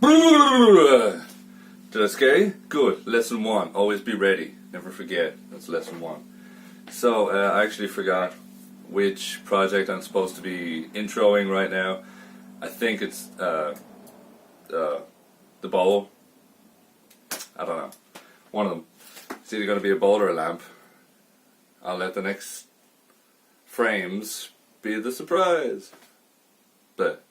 Did I scare you? Good. Lesson 1. Always be ready. Never forget. That's lesson 1. So, I actually forgot which project I'm supposed to be introing right now. I think it's the bowl. I don't know. One of them. It's either going to be a bowl or a lamp. I'll let the next frames be the surprise. But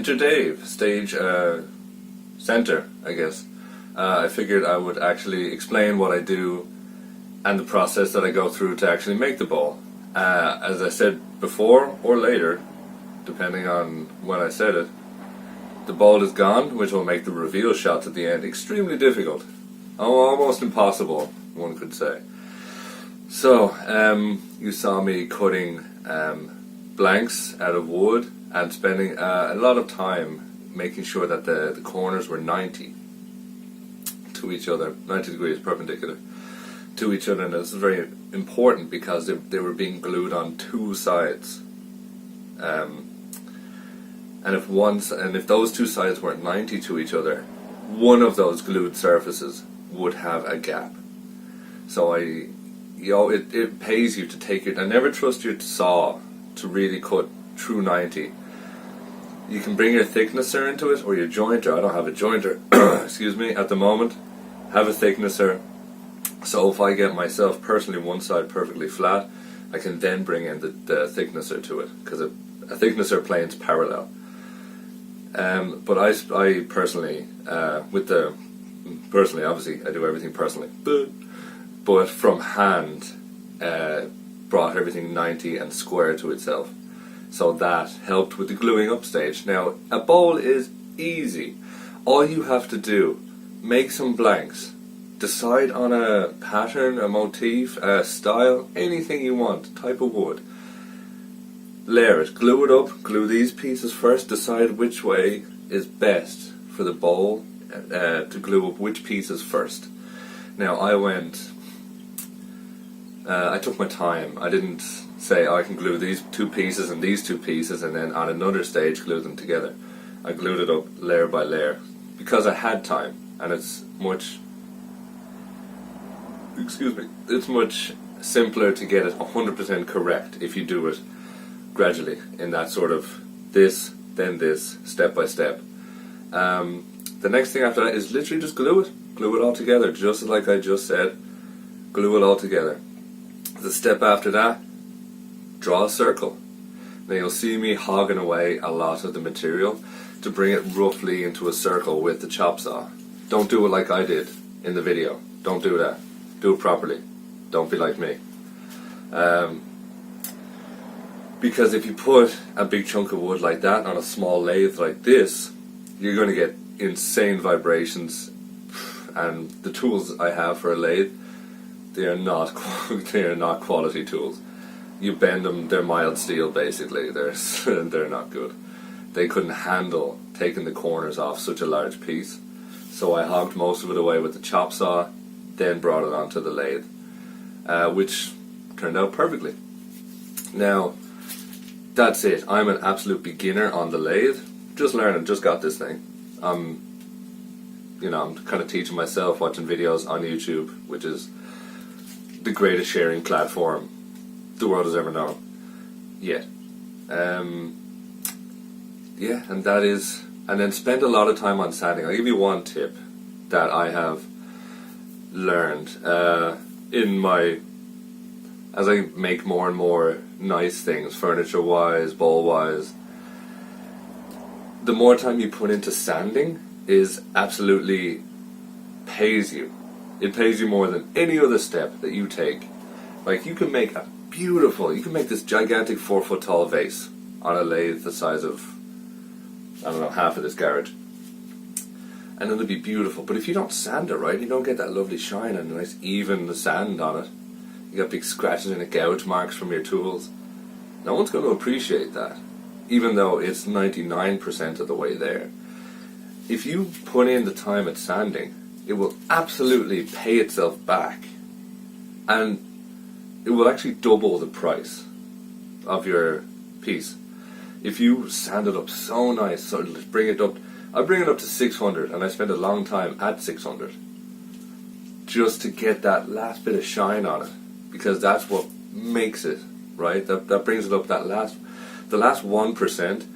Enter Dave, stage center, I guess. I figured I would actually explain what I do and the process that I go through to actually make the ball. As I said before or later, depending on when I said it, the ball is gone, which will make the reveal shots at the end extremely difficult. Almost impossible, one could say. So, you saw me cutting blanks out of wood and spending a lot of time making sure that the corners were 90 to each other, 90 degrees perpendicular to each other, and this is very important because they were being glued on two sides. And if those two sides weren't 90 to each other, one of those glued surfaces would have a gap. So it pays you to take it. I never trust your saw to really cut through 90. You can bring your thicknesser into it or your jointer. I don't have a jointer, excuse me, at the moment. Have a thicknesser. So if I get myself personally one side perfectly flat, I can then bring in the thicknesser to it, because a thicknesser plane's parallel. But I personally, personally, obviously, I do everything personally, but from hand, brought everything 90 and square to itself. So that helped with the gluing up stage. Now, a bowl is easy. All you have to do, make some blanks, decide on a pattern, a motif, a style, anything you want, type of wood. Layer it, glue it up, glue these pieces first, decide which way is best for the bowl to glue up which pieces first. Now I took my time. I didn't say, I can glue these two pieces and these two pieces and then on another stage glue them together. I glued it up layer by layer because I had time, and it's much simpler to get it 100% correct if you do it gradually in that sort of this, then this, step by step. The next thing after that is literally just glue it all together, just like I just said. Glue it all together. The step after that, draw a circle. Now you'll see me hogging away a lot of the material to bring it roughly into a circle with the chop saw. Don't do it like I did in the video. Don't do that. Do it properly. Don't be like me. Because if you put a big chunk of wood like that on a small lathe like this, you're going to get insane vibrations. And the tools I have for a lathe, they are not quality tools. You bend them, they're mild steel basically. They're not good. They couldn't handle taking the corners off such a large piece. So I hogged most of it away with the chop saw, then brought it onto the lathe, which turned out perfectly. Now, that's it. I'm an absolute beginner on the lathe. Just learning, just got this thing. I'm kind of teaching myself, watching videos on YouTube, which is the greatest sharing platform the world has ever known. Yet. Yeah, and that is... And then spend a lot of time on sanding. I'll give you one tip that I have learned as I make more and more nice things, furniture-wise, bowl-wise. The more time you put into sanding is absolutely pays you. It pays you more than any other step that you take. Like, you can make this gigantic 4-foot tall vase on a lathe the size of, I don't know, half of this garage. And it'll be beautiful. But if you don't sand it right, you don't get that lovely shine and nice even sand on it. You got big scratches and gouge marks from your tools. No one's going to appreciate that, even though it's 99% of the way there. If you put in the time at sanding, it will absolutely pay itself back. And it will actually double the price of your piece. If you sand it up so nice, so bring it up, I bring it up to 600, and I spend a long time at 600 just to get that last bit of shine on it, because that's what makes it, right? That brings it up. The last 1%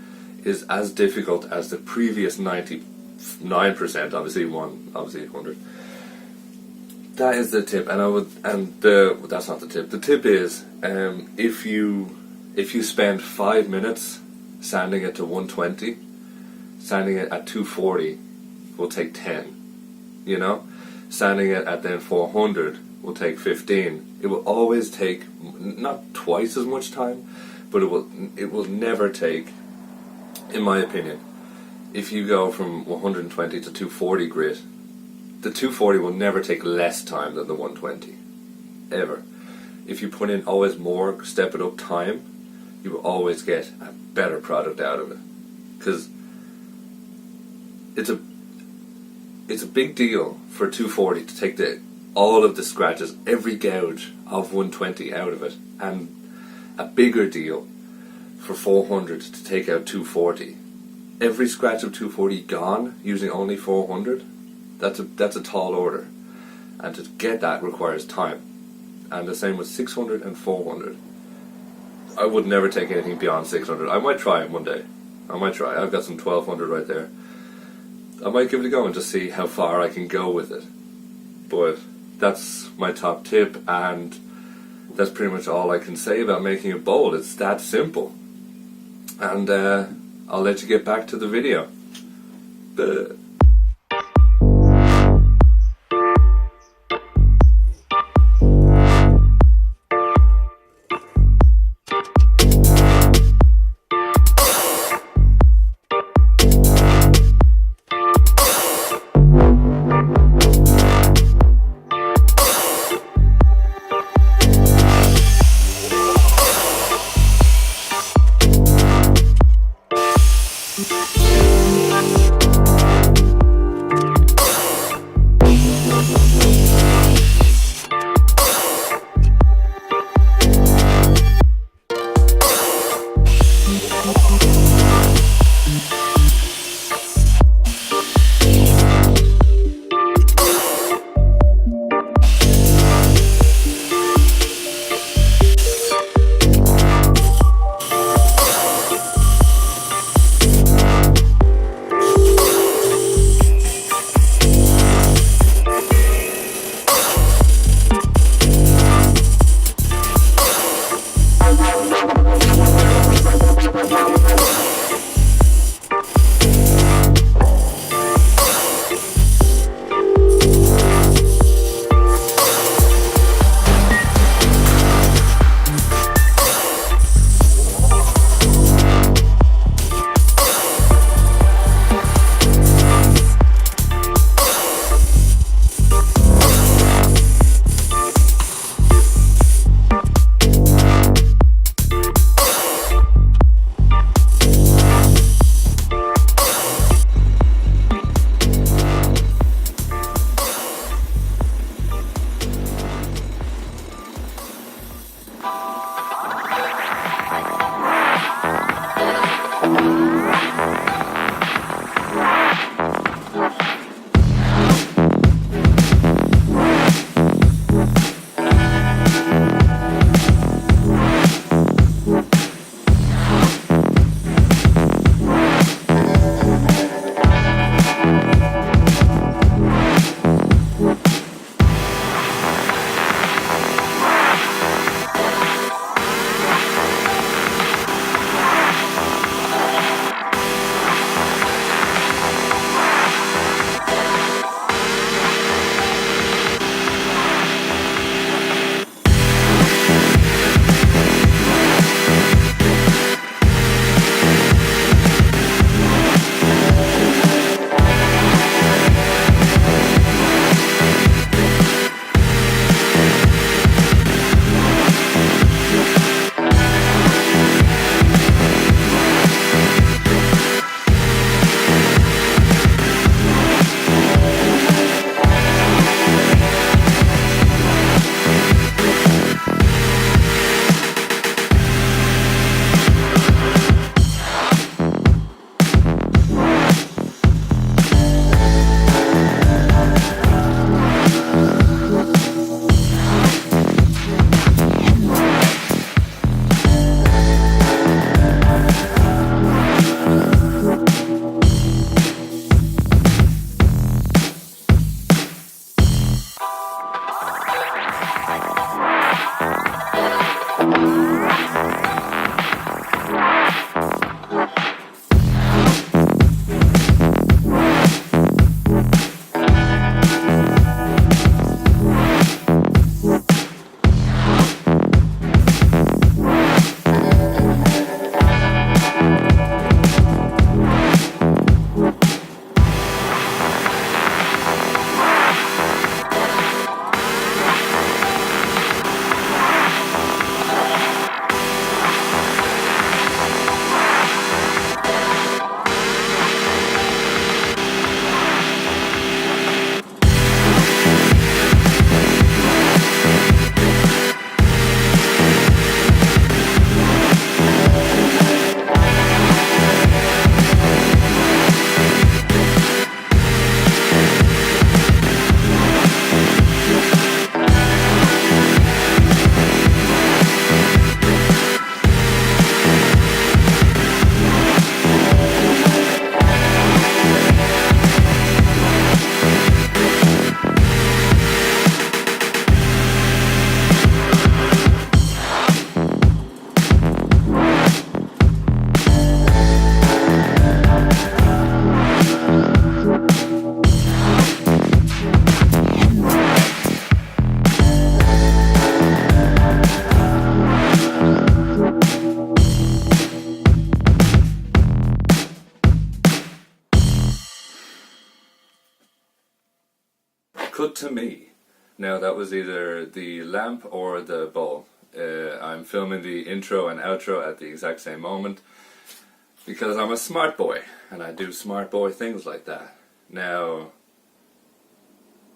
is as difficult as the previous 99%. Obviously 100. That is the tip, that's not the tip. The tip is if you spend 5 minutes sanding it to 120, Sanding it at 240 will take 10. You know, sanding it at then 400 will take 15. It will always take not twice as much time, but it will never take, in my opinion, if you go from 120 to 240 grit, the 240 will never take less time than the 120, ever. If you put in always more, step it up time, you will always get a better product out of it. Because it's a big deal for 240 to take all of the scratches, every gouge of 120 out of it, and a bigger deal for 400 to take out 240. Every scratch of 240 gone using only 400, that's a tall order, and to get that requires time. And the same with 600 and 400. I would never take anything beyond 600. I might try it one day. I might try. I've got some 1200 right there. I might give it a go and just see how far I can go with it. But that's my top tip, and that's pretty much all I can say about making a bowl. It's that simple. And I'll let you get back to the video. cut to me. Now that was either the lamp or the bowl. I'm filming the intro and outro at the exact same moment because I'm a smart boy and I do smart boy things like that. Now,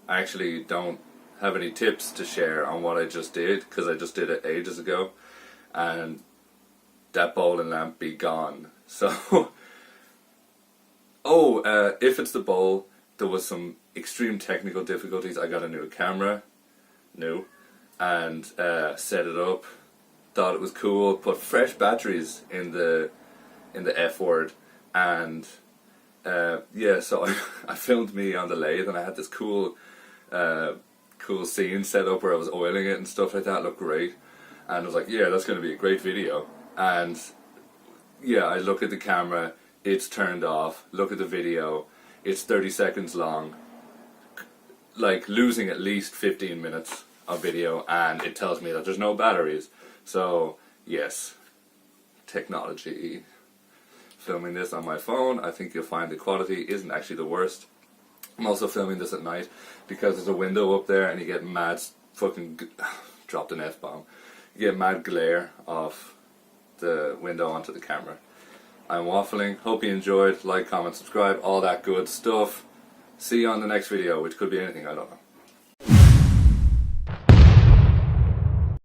I actually don't have any tips to share on what I just did because I just did it ages ago and that bowl and lamp be gone. So, if it's the bowl, there was some extreme technical difficulties. I got a new camera, and set it up. Thought it was cool. Put fresh batteries in the F word, and so I filmed me on the lathe, and I had this cool scene set up where I was oiling it and stuff like that. It looked great, and I was like, yeah, that's going to be a great video. And yeah, I look at the camera, it's turned off. Look at the video, it's 30 seconds long, like losing at least 15 minutes of video, and it tells me that there's no batteries. So yes, technology. Filming this on my phone, I think you'll find the quality isn't actually the worst. I'm also filming this at night because there's a window up there and you get mad fucking dropped an F-bomb. You get mad glare off the window onto the camera. I'm waffling. Hope you enjoyed. Like, comment, subscribe, all that good stuff. See you on the next video, which could be anything, I don't know.